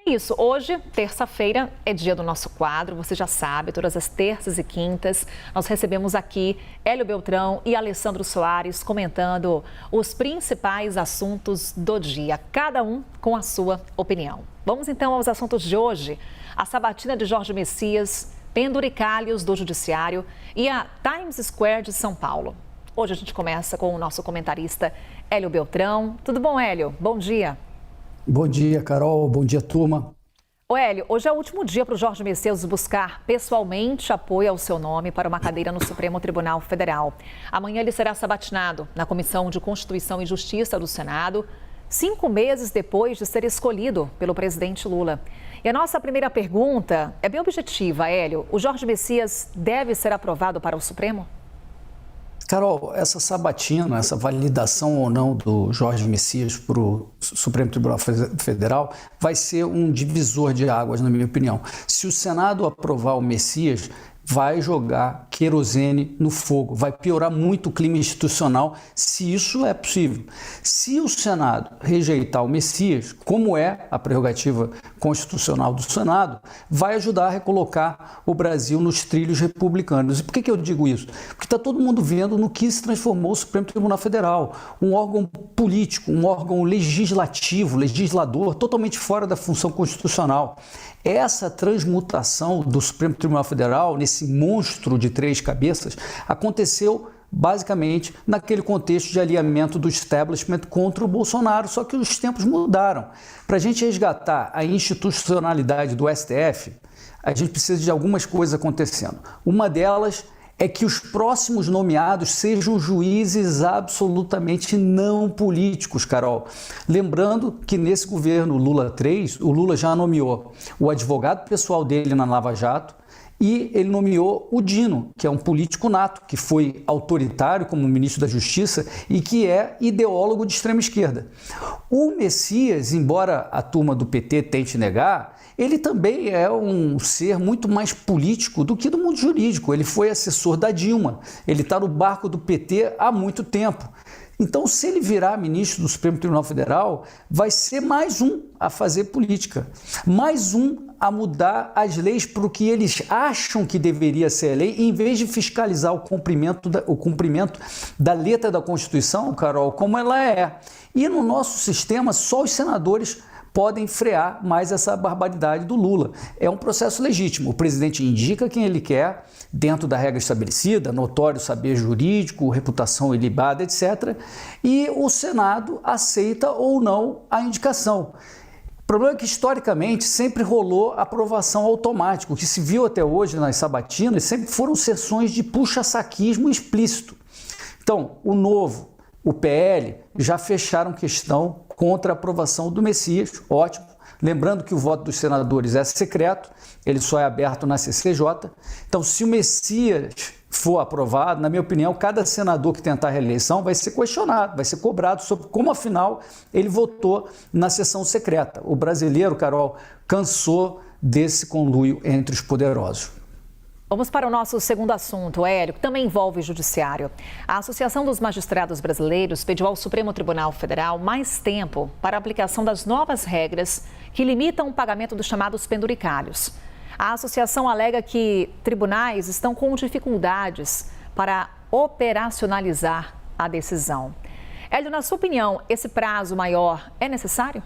Isso, hoje, terça-feira, é dia do nosso quadro, você já sabe, todas as terças e quintas, nós recebemos aqui Hélio Beltrão e Alessandro Soares comentando os principais assuntos do dia, cada um com a sua opinião. Vamos então aos assuntos de hoje. A sabatina de Jorge Messias, penduricalhos do Judiciário e a Times Square de São Paulo. Hoje a gente começa com o nosso comentarista Hélio Beltrão. Tudo bom, Hélio? Bom dia. Bom dia, Carol. Bom dia, turma. Ô Hélio, hoje é o último dia para o Jorge Messias buscar pessoalmente apoio ao seu nome para uma cadeira no Supremo Tribunal Federal. Amanhã ele será sabatinado na Comissão de Constituição e Justiça do Senado, 5 meses depois de ser escolhido pelo presidente Lula. E a nossa primeira pergunta é bem objetiva, Hélio. O Jorge Messias deve ser aprovado para o Supremo? Carol, essa sabatina, essa validação ou não do Jorge Messias para o Supremo Tribunal Federal vai ser um divisor de águas, na minha opinião. Se o Senado aprovar o Messias, vai jogar querosene no fogo, vai piorar muito o clima institucional, se isso é possível. Se o Senado rejeitar o Messias, como é a prerrogativa constitucional do Senado, vai ajudar a recolocar o Brasil nos trilhos republicanos. E por que eu digo isso? Porque está todo mundo vendo no que se transformou o Supremo Tribunal Federal, um órgão político, um órgão legislativo, legislador, totalmente fora da função constitucional. Essa transmutação do Supremo Tribunal Federal, nesse monstro de 3 cabeças, aconteceu basicamente naquele contexto de alinhamento do establishment contra o Bolsonaro, só que os tempos mudaram. Para a gente resgatar a institucionalidade do STF, a gente precisa de algumas coisas acontecendo. Uma delas é que os próximos nomeados sejam juízes absolutamente não políticos, Carol. Lembrando que nesse governo Lula 3, o Lula já nomeou o advogado pessoal dele na Lava Jato e ele nomeou o Dino, que é um político nato, que foi autoritário como ministro da Justiça e que é ideólogo de extrema esquerda. O Messias, embora a turma do PT tente negar, ele também é um ser muito mais político do que do mundo jurídico. Ele foi assessor da Dilma, ele está no barco do PT há muito tempo. Então, se ele virar ministro do Supremo Tribunal Federal, vai ser mais um a fazer política, mais um a mudar as leis para o que eles acham que deveria ser a lei, em vez de fiscalizar o cumprimento da letra da Constituição, Carol, como ela é. E no nosso sistema, só os senadores podem frear mais essa barbaridade do Lula. É um processo legítimo. O presidente indica quem ele quer, dentro da regra estabelecida, notório saber jurídico, reputação ilibada, etc. E o Senado aceita ou não a indicação. O problema é que, historicamente, sempre rolou aprovação automática. O que se viu até hoje nas sabatinas sempre foram sessões de puxa-saquismo explícito. Então, o Novo, o PL, já fecharam questão contra a aprovação do Messias, ótimo. Lembrando que o voto dos senadores é secreto, ele só é aberto na CCJ. Então, se o Messias for aprovado, na minha opinião, cada senador que tentar a reeleição vai ser questionado, vai ser cobrado sobre como, afinal, ele votou na sessão secreta. O brasileiro, Carol, cansou desse conluio entre os poderosos. Vamos para o nosso segundo assunto, Hélio, que também envolve o judiciário. A Associação dos Magistrados Brasileiros pediu ao Supremo Tribunal Federal mais tempo para a aplicação das novas regras que limitam o pagamento dos chamados penduricalhos. A associação alega que tribunais estão com dificuldades para operacionalizar a decisão. Hélio, na sua opinião, esse prazo maior é necessário?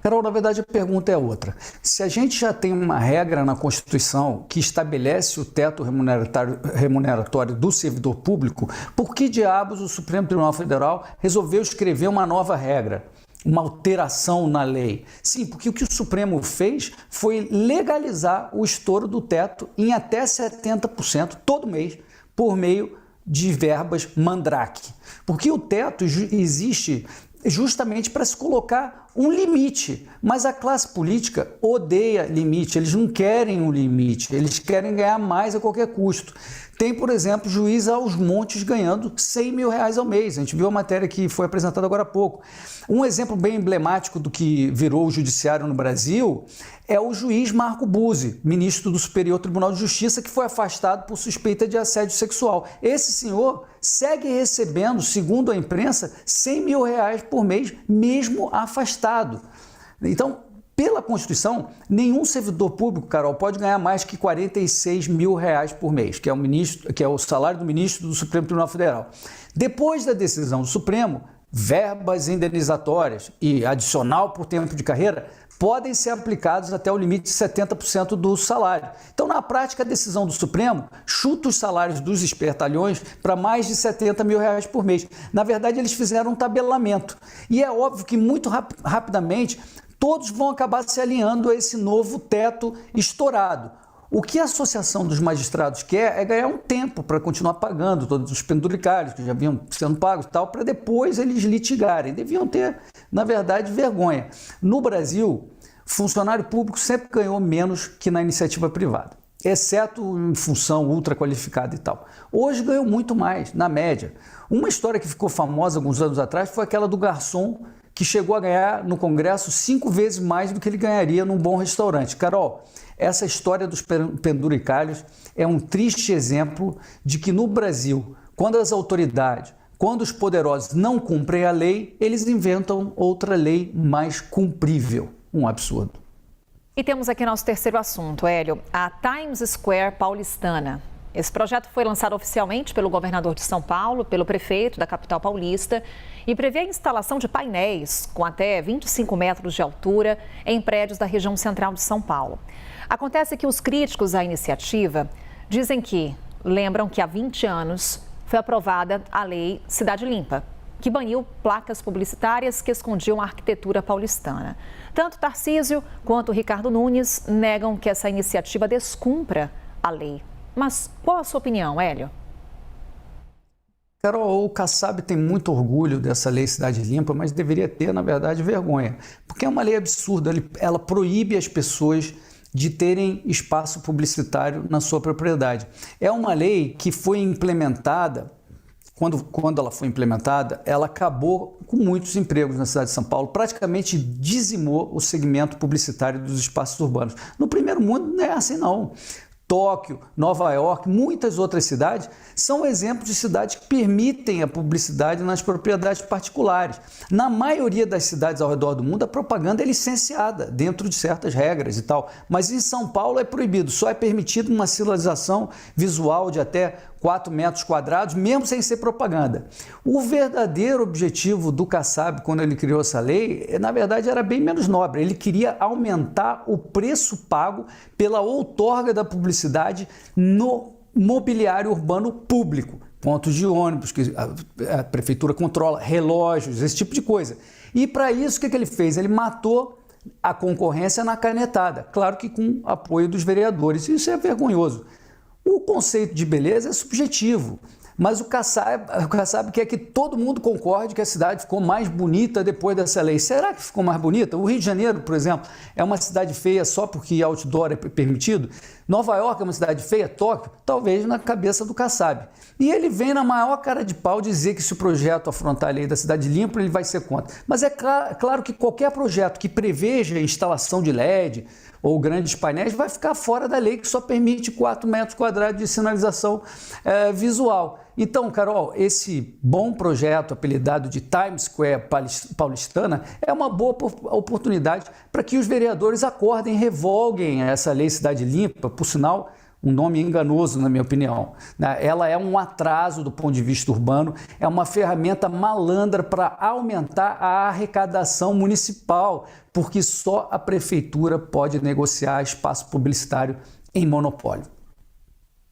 Carol, na verdade, a pergunta é outra. Se a gente já tem uma regra na Constituição que estabelece o teto remuneratório do servidor público, por que diabos o Supremo Tribunal Federal resolveu escrever uma nova regra, uma alteração na lei? Sim, porque o que o Supremo fez foi legalizar o estouro do teto em até 70% todo mês, por meio de verbas mandrake. Porque o teto existe justamente para se colocar um limite, mas a classe política odeia limite, eles não querem um limite, eles querem ganhar mais a qualquer custo. Tem, por exemplo, juiz aos montes ganhando R$100 mil ao mês. A gente viu a matéria que foi apresentada agora há pouco. Um exemplo bem emblemático do que virou o judiciário no Brasil é o juiz Marco Buzzi, ministro do Superior Tribunal de Justiça, que foi afastado por suspeita de assédio sexual. Esse senhor segue recebendo, segundo a imprensa, R$100 mil por mês, mesmo afastado. Então, Pela Constituição, nenhum servidor público, Carol, pode ganhar mais que R$46 mil por mês, que é o salário do ministro do Supremo Tribunal Federal. Depois da decisão do Supremo, verbas indenizatórias e adicional por tempo de carreira podem ser aplicados até o limite de 70% do salário. Então, na prática, a decisão do Supremo chuta os salários dos espertalhões para mais de R$70 mil por mês. Na verdade, eles fizeram um tabelamento. E é óbvio que muito rapidamente todos vão acabar se alinhando a esse novo teto estourado. O que a Associação dos Magistrados quer é ganhar um tempo para continuar pagando todos os penduricários que já vinham sendo pagos e tal, para depois eles litigarem. Deviam ter, na verdade, vergonha. No Brasil, funcionário público sempre ganhou menos que na iniciativa privada, exceto em função ultra qualificada e tal. Hoje ganhou muito mais, na média. Uma história que ficou famosa alguns anos atrás foi aquela do garçom que chegou a ganhar no Congresso 5 vezes mais do que ele ganharia num bom restaurante. Carol, essa história dos penduricalhos é um triste exemplo de que no Brasil, quando as autoridades, quando os poderosos não cumprem a lei, eles inventam outra lei mais cumprível. Um absurdo. E temos aqui nosso terceiro assunto, Hélio, a Times Square paulistana. Esse projeto foi lançado oficialmente pelo governador de São Paulo, pelo prefeito da capital paulista e prevê a instalação de painéis com até 25 metros de altura em prédios da região central de São Paulo. Acontece que os críticos à iniciativa dizem que lembram que há 20 anos foi aprovada a Lei Cidade Limpa, que baniu placas publicitárias que escondiam a arquitetura paulistana. Tanto Tarcísio quanto Ricardo Nunes negam que essa iniciativa descumpra a lei. Mas qual a sua opinião, Hélio? Carol, o Kassab tem muito orgulho dessa lei Cidade Limpa, mas deveria ter, na verdade, vergonha. Porque é uma lei absurda, ela proíbe as pessoas de terem espaço publicitário na sua propriedade. É uma lei que foi implementada, quando ela foi implementada, ela acabou com muitos empregos na cidade de São Paulo, praticamente dizimou o segmento publicitário dos espaços urbanos. No primeiro mundo não é assim não. Tóquio, Nova York, muitas outras cidades são exemplos de cidades que permitem a publicidade nas propriedades particulares. Na maioria das cidades ao redor do mundo, a propaganda é licenciada dentro de certas regras e tal, mas em São Paulo é proibido, só é permitido uma sinalização visual de até 4 metros quadrados, mesmo sem ser propaganda. O verdadeiro objetivo do Kassab, quando ele criou essa lei, na verdade era bem menos nobre. Ele queria aumentar o preço pago pela outorga da publicidade no mobiliário urbano público. Pontos de ônibus que a prefeitura controla, relógios, esse tipo de coisa. E para isso, o que ele fez? Ele matou a concorrência na canetada. Claro que com apoio dos vereadores. Isso é vergonhoso. O conceito de beleza é subjetivo, mas o Kassab quer que todo mundo concorde que a cidade ficou mais bonita depois dessa lei. Será que ficou mais bonita? O Rio de Janeiro, por exemplo, é uma cidade feia só porque outdoor é permitido? Nova York é uma cidade feia? Tóquio? Talvez na cabeça do Kassab. E ele vem na maior cara de pau dizer que se o projeto afrontar a lei da Cidade Limpa, ele vai ser contra. Mas é claro que qualquer projeto que preveja a instalação de LED ou grandes painéis vai ficar fora da lei que só permite 4 metros quadrados de sinalização visual. Então, Carol, esse bom projeto apelidado de Times Square paulistana é uma boa oportunidade para que os vereadores acordem e revoguem essa lei Cidade Limpa, por sinal, um nome enganoso, na minha opinião. Ela é um atraso do ponto de vista urbano, é uma ferramenta malandra para aumentar a arrecadação municipal, porque só a prefeitura pode negociar espaço publicitário em monopólio.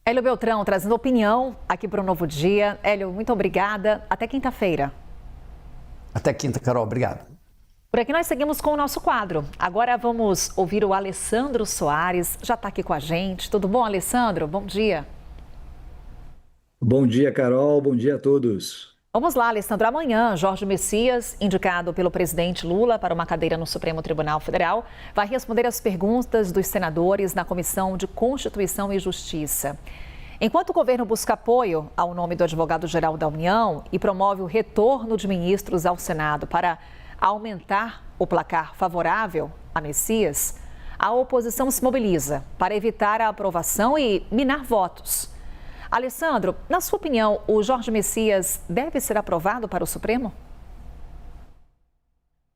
Hélio Beltrão, trazendo opinião aqui para o Novo Dia. Hélio, muito obrigada. Até quinta-feira. Até quinta, Carol. Obrigado. Por aqui nós seguimos com o nosso quadro. Agora vamos ouvir o Alessandro Soares, já está aqui com a gente. Tudo bom, Alessandro? Bom dia. Bom dia, Carol. Bom dia a todos. Vamos lá, Alessandro. Amanhã, Jorge Messias, indicado pelo presidente Lula para uma cadeira no Supremo Tribunal Federal, vai responder às perguntas dos senadores na Comissão de Constituição e Justiça. Enquanto o governo busca apoio ao nome do advogado-geral da União e promove o retorno de ministros ao Senado para aumentar o placar favorável a Messias, a oposição se mobiliza para evitar a aprovação e minar votos. Alessandro, na sua opinião, o Jorge Messias deve ser aprovado para o Supremo?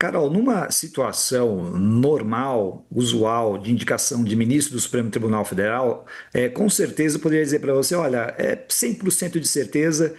Carol, numa situação normal, usual, de indicação de ministro do Supremo Tribunal Federal, com certeza eu poderia dizer para você, olha, é 100% de certeza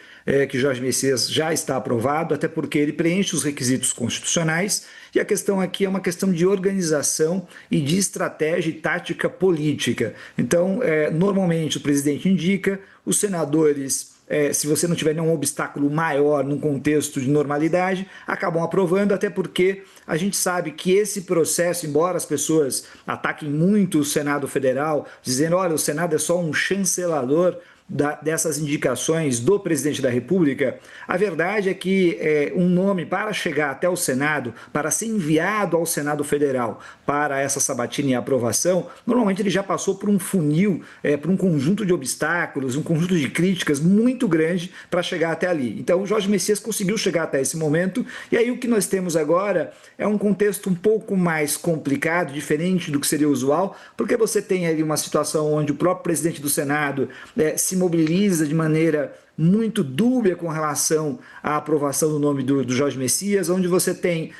que Jorge Messias já está aprovado, até porque ele preenche os requisitos constitucionais, e a questão aqui é uma questão de organização e de estratégia e tática política. Então, normalmente o presidente indica, os senadores, se você não tiver nenhum obstáculo maior num contexto de normalidade, acabam aprovando, até porque a gente sabe que esse processo, embora as pessoas ataquem muito o Senado Federal, dizendo, olha, o Senado é só um chancelador dessas indicações do presidente da República, a verdade é que um nome para chegar até o Senado, para ser enviado ao Senado Federal para essa sabatina e aprovação, normalmente ele já passou por um funil, por um conjunto de obstáculos, um conjunto de críticas muito grande para chegar até ali. Então o Jorge Messias conseguiu chegar até esse momento, e aí o que nós temos agora é um contexto um pouco mais complicado, diferente do que seria usual, porque você tem ali uma situação onde o próprio presidente do Senado se mobiliza de maneira muito dúbia com relação à aprovação do nome do Jorge Messias, onde você tem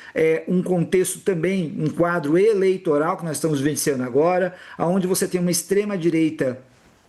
um contexto também, um quadro eleitoral que nós estamos vivenciando agora, onde você tem uma extrema-direita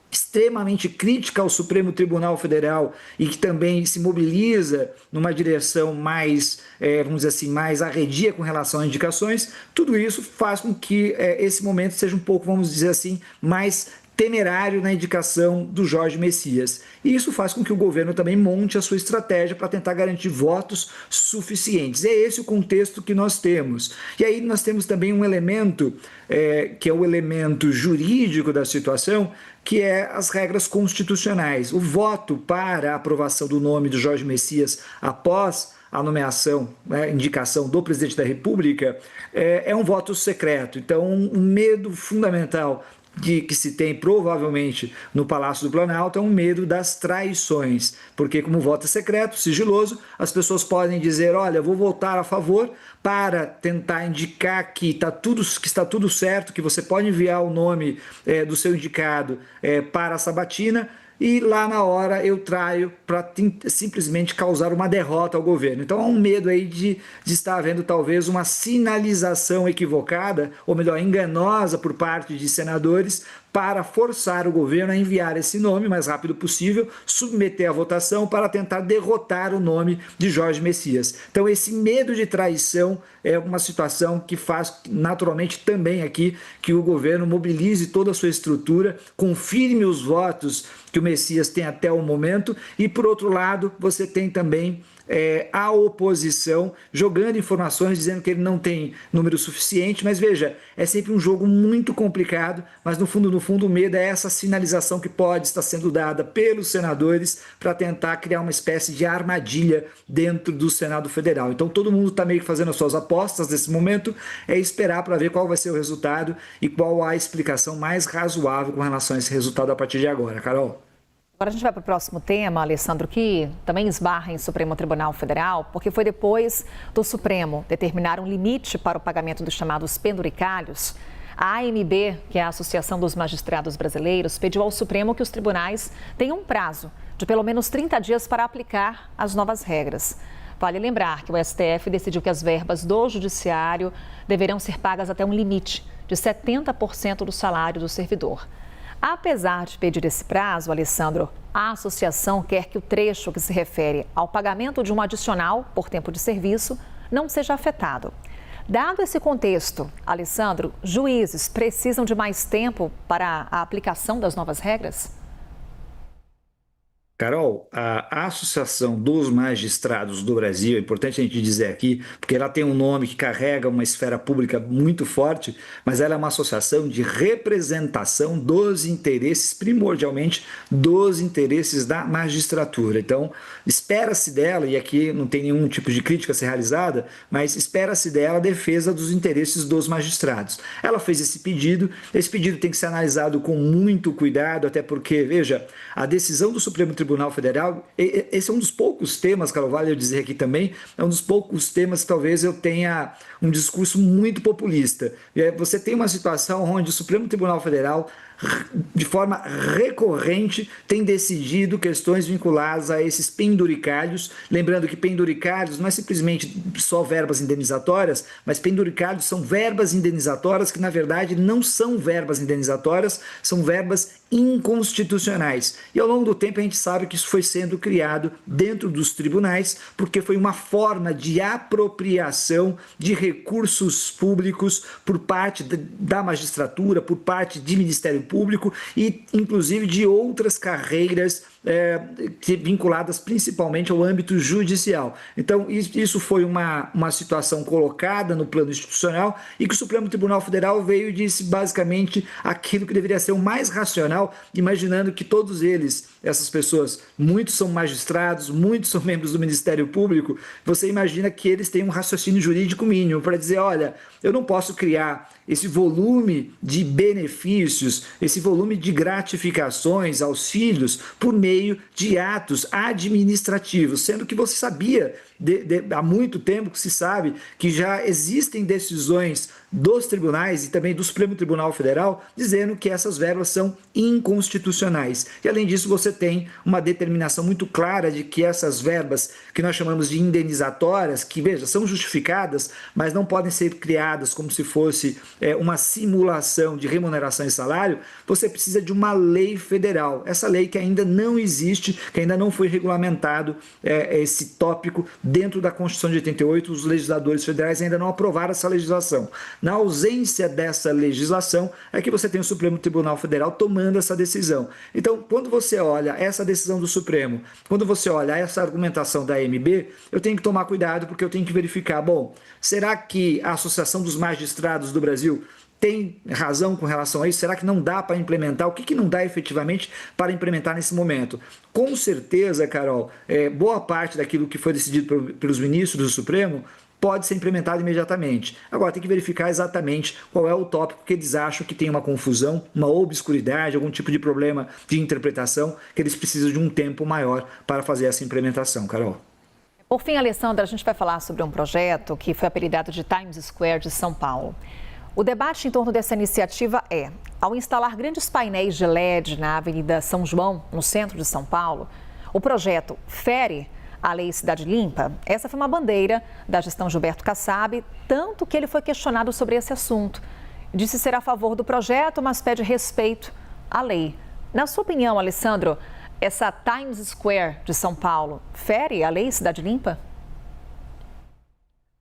extremamente crítica ao Supremo Tribunal Federal e que também se mobiliza numa direção mais, vamos dizer assim, mais arredia com relação a indicações. Tudo isso faz com que esse momento seja um pouco, vamos dizer assim, mais temerário na indicação do Jorge Messias. E isso faz com que o governo também monte a sua estratégia para tentar garantir votos suficientes. É esse o contexto que nós temos. E aí nós temos também um elemento, que é o elemento jurídico da situação, que é as regras constitucionais. O voto para a aprovação do nome do Jorge Messias após a nomeação, indicação do presidente da República, é um voto secreto. Então, um medo fundamental que se tem provavelmente no Palácio do Planalto é um medo das traições, porque como o voto é secreto, sigiloso, as pessoas podem dizer, olha, vou votar a favor para tentar indicar que está tudo certo, que você pode enviar o nome do seu indicado para a sabatina, e lá na hora eu traio para simplesmente causar uma derrota ao governo. Então há um medo aí de estar havendo talvez uma sinalização equivocada, ou melhor, enganosa por parte de senadores, para forçar o governo a enviar esse nome o mais rápido possível, submeter à votação para tentar derrotar o nome de Jorge Messias. Então esse medo de traição é uma situação que faz naturalmente também aqui que o governo mobilize toda a sua estrutura, confirme os votos que o Messias tem até o momento, e por outro lado você tem também a oposição jogando informações dizendo que ele não tem número suficiente, mas veja, é sempre um jogo muito complicado, mas no fundo o medo é essa sinalização que pode estar sendo dada pelos senadores para tentar criar uma espécie de armadilha dentro do Senado Federal. Então todo mundo está meio que fazendo as suas apostas nesse momento, esperar para ver qual vai ser o resultado e qual a explicação mais razoável com relação a esse resultado a partir de agora. Carol? Agora a gente vai para o próximo tema, Alessandro, que também esbarra em Supremo Tribunal Federal, porque foi depois do Supremo determinar um limite para o pagamento dos chamados penduricalhos. A AMB, que é a Associação dos Magistrados Brasileiros, pediu ao Supremo que os tribunais tenham um prazo de pelo menos 30 dias para aplicar as novas regras. Vale lembrar que o STF decidiu que as verbas do Judiciário deverão ser pagas até um limite de 70% do salário do servidor. Apesar de pedir esse prazo, Alessandro, a associação quer que o trecho que se refere ao pagamento de um adicional por tempo de serviço não seja afetado. Dado esse contexto, Alessandro, juízes precisam de mais tempo para a aplicação das novas regras? Carol, a Associação dos Magistrados do Brasil, é importante a gente dizer aqui, porque ela tem um nome que carrega uma esfera pública muito forte, mas ela é uma associação de representação dos interesses, primordialmente dos interesses da magistratura. Então, espera-se dela, e aqui não tem nenhum tipo de crítica a ser realizada, mas espera-se dela a defesa dos interesses dos magistrados. Ela fez esse pedido tem que ser analisado com muito cuidado, até porque, veja, a decisão do Supremo Tribunal Federal, esse é um dos poucos temas, Carol, vale eu dizer aqui também, é um dos poucos temas que talvez eu tenha um discurso muito populista. Você tem uma situação onde o Supremo Tribunal Federal de forma recorrente, tem decidido questões vinculadas a esses penduricalhos. Lembrando que penduricalhos não é simplesmente só verbas indenizatórias, mas penduricalhos são verbas indenizatórias que, na verdade, não são verbas indenizatórias, são verbas inconstitucionais. E ao longo do tempo a gente sabe que isso foi sendo criado dentro dos tribunais, porque foi uma forma de apropriação de recursos públicos por parte da magistratura, por parte de Ministério Público e inclusive de outras carreiras vinculadas principalmente ao âmbito judicial. Então, isso foi uma situação colocada no plano institucional e que o Supremo Tribunal Federal veio e disse basicamente aquilo que deveria ser o mais racional, imaginando que todos eles, essas pessoas, muitos são magistrados, muitos são membros do Ministério Público, você imagina que eles têm um raciocínio jurídico mínimo para dizer, olha, eu não posso criar esse volume de benefícios, esse volume de gratificações, auxílios, por meio de atos administrativos, sendo que você sabia, há muito tempo que se sabe que já existem decisões dos tribunais e também do Supremo Tribunal Federal dizendo que essas verbas são inconstitucionais. E além disso, você tem uma determinação muito clara de que essas verbas, que nós chamamos de indenizatórias, que, veja, são justificadas, mas não podem ser criadas como se fosse uma simulação de remuneração e salário, você precisa de uma lei federal. Essa lei que ainda não existe, que ainda não foi regulamentado esse tópico dentro da Constituição de 88, os legisladores federais ainda não aprovaram essa legislação. Na ausência dessa legislação, é que você tem o Supremo Tribunal Federal tomando essa decisão. Então, quando você olha essa decisão do Supremo, quando você olha essa argumentação da AMB, eu tenho que tomar cuidado porque eu tenho que verificar, bom, será que a Associação dos Magistrados do Brasil tem razão com relação a isso? Será que não dá para implementar? O que não dá efetivamente para implementar nesse momento? Com certeza, Carol, boa parte daquilo que foi decidido pelos ministros do Supremo pode ser implementado imediatamente. Agora, tem que verificar exatamente qual é o tópico que eles acham que tem uma confusão, uma obscuridade, algum tipo de problema de interpretação, que eles precisam de um tempo maior para fazer essa implementação, Carol. Por fim, Alessandra, a gente vai falar sobre um projeto que foi apelidado de Times Square de São Paulo. O debate em torno dessa iniciativa é, ao instalar grandes painéis de LED na Avenida São João, no centro de São Paulo, o projeto fere a Lei Cidade Limpa. Essa foi uma bandeira da gestão Gilberto Kassab, tanto que ele foi questionado sobre esse assunto. Disse ser a favor do projeto, mas pede respeito à lei. Na sua opinião, Alessandro, essa Times Square de São Paulo fere a Lei Cidade Limpa?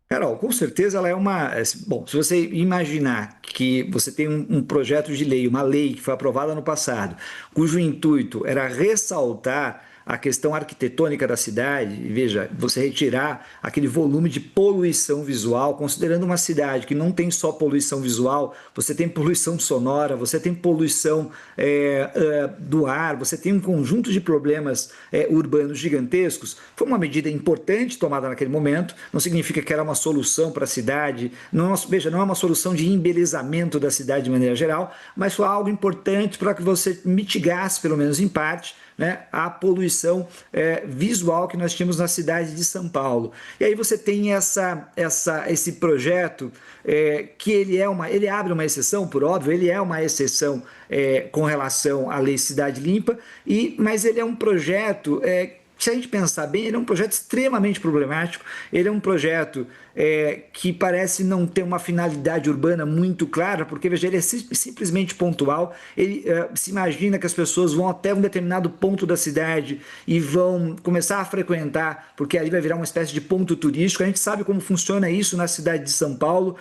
Carol, com certeza ela é uma... Bom, se você imaginar que você tem um projeto de lei, uma lei que foi aprovada no passado, cujo intuito era ressaltar a questão arquitetônica da cidade, veja, você retirar aquele volume de poluição visual, considerando uma cidade que não tem só poluição visual, você tem poluição sonora, você tem poluição do ar, você tem um conjunto de problemas urbanos gigantescos. Foi uma medida importante tomada naquele momento, não significa que era uma solução para a cidade, veja, não é uma solução de embelezamento da cidade de maneira geral, mas foi algo importante para que você mitigasse, pelo menos em parte, a poluição visual que nós tínhamos na cidade de São Paulo. E aí você tem esse projeto que ele abre uma exceção, por óbvio, ele é uma exceção com relação à Lei Cidade Limpa, mas ele é um projeto se a gente pensar bem, ele é um projeto extremamente problemático, ele é um projeto que parece não ter uma finalidade urbana muito clara, porque, veja, ele é simplesmente pontual, ele se imagina que as pessoas vão até um determinado ponto da cidade e vão começar a frequentar, porque ali vai virar uma espécie de ponto turístico. A gente sabe como funciona isso na cidade de São Paulo,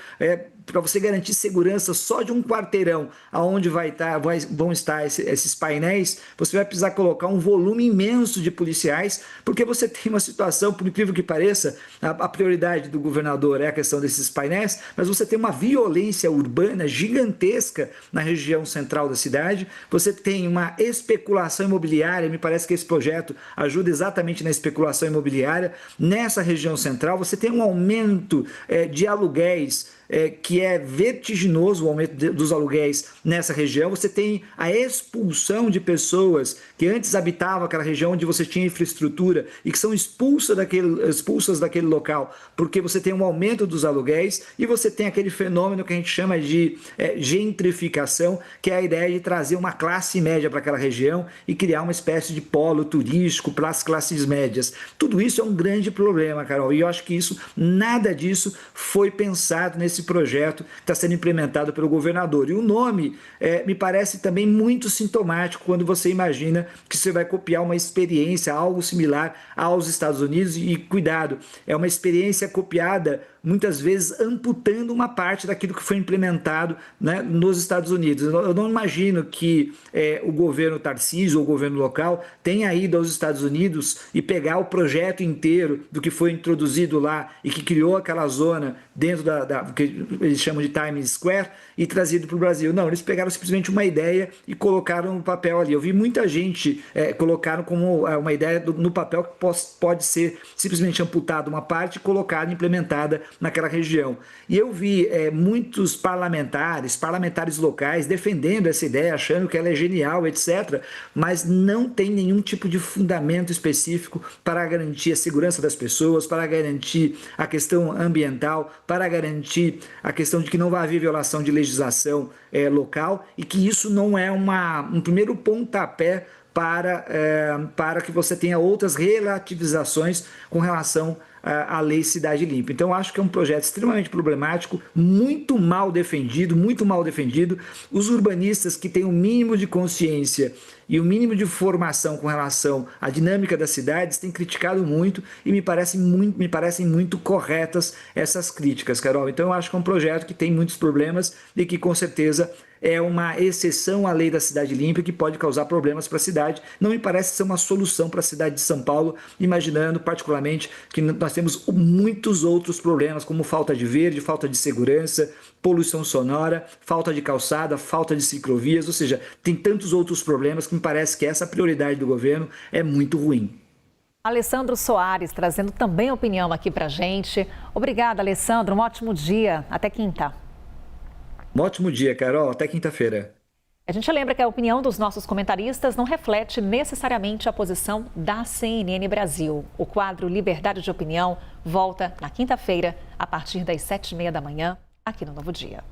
para você garantir segurança só de um quarteirão aonde vão estar esses painéis, você vai precisar colocar um volume imenso de policiais, porque você tem uma situação, por incrível que pareça, a prioridade do governador é a questão desses painéis, mas você tem uma violência urbana gigantesca na região central da cidade, você tem uma especulação imobiliária, me parece que esse projeto ajuda exatamente na especulação imobiliária nessa região central, você tem um aumento de aluguéis que é vertiginoso o aumento dos aluguéis nessa região. Você tem a expulsão de pessoas que antes habitavam aquela região onde você tinha infraestrutura e que são expulsas daquele local, porque você tem um aumento dos aluguéis e você tem aquele fenômeno que a gente chama de gentrificação, que é a ideia de trazer uma classe média para aquela região e criar uma espécie de polo turístico para as classes médias. Tudo isso é um grande problema, Carol, e eu acho que nada disso foi pensado nesse projeto que está sendo implementado pelo governador. E o nome me parece também muito sintomático quando você imagina que você vai copiar uma experiência, algo similar aos Estados Unidos, e cuidado, é uma experiência copiada muitas vezes amputando uma parte daquilo que foi implementado, né, nos Estados Unidos. Eu não imagino que o governo Tarcísio ou o governo local tenha ido aos Estados Unidos e pegar o projeto inteiro do que foi introduzido lá e que criou aquela zona dentro da que eles chamam de Times Square e trazido para o Brasil. Não, eles pegaram simplesmente uma ideia e colocaram no papel ali. Eu vi muita gente colocaram como uma ideia no papel que pode ser simplesmente amputada uma parte e colocada, implementada naquela região. E eu vi muitos parlamentares locais defendendo essa ideia, achando que ela é genial, etc., mas não tem nenhum tipo de fundamento específico para garantir a segurança das pessoas, para garantir a questão ambiental, para garantir a questão de que não vai haver violação de legislação local e que isso não é um primeiro pontapé para que você tenha outras relativizações com relação à Lei Cidade Limpa. Então, acho que é um projeto extremamente problemático, muito mal defendido. Os urbanistas que têm o mínimo de consciência e o mínimo de formação com relação à dinâmica das cidades têm criticado muito e me parecem muito corretas essas críticas, Carol. Então, eu acho que é um projeto que tem muitos problemas e que, com certeza, é uma exceção à lei da Cidade Limpa que pode causar problemas para a cidade. Não me parece ser uma solução para a cidade de São Paulo, imaginando particularmente que nós temos muitos outros problemas, como falta de verde, falta de segurança, poluição sonora, falta de calçada, falta de ciclovias, ou seja, tem tantos outros problemas que me parece que essa prioridade do governo é muito ruim. Alessandro Soares trazendo também opinião aqui para a gente. Obrigada, Alessandro. Um ótimo dia. Até quinta. Um ótimo dia, Carol. Até quinta-feira. A gente lembra que a opinião dos nossos comentaristas não reflete necessariamente a posição da CNN Brasil. O quadro Liberdade de Opinião volta na quinta-feira, a partir das 7h30 da manhã, aqui no Novo Dia.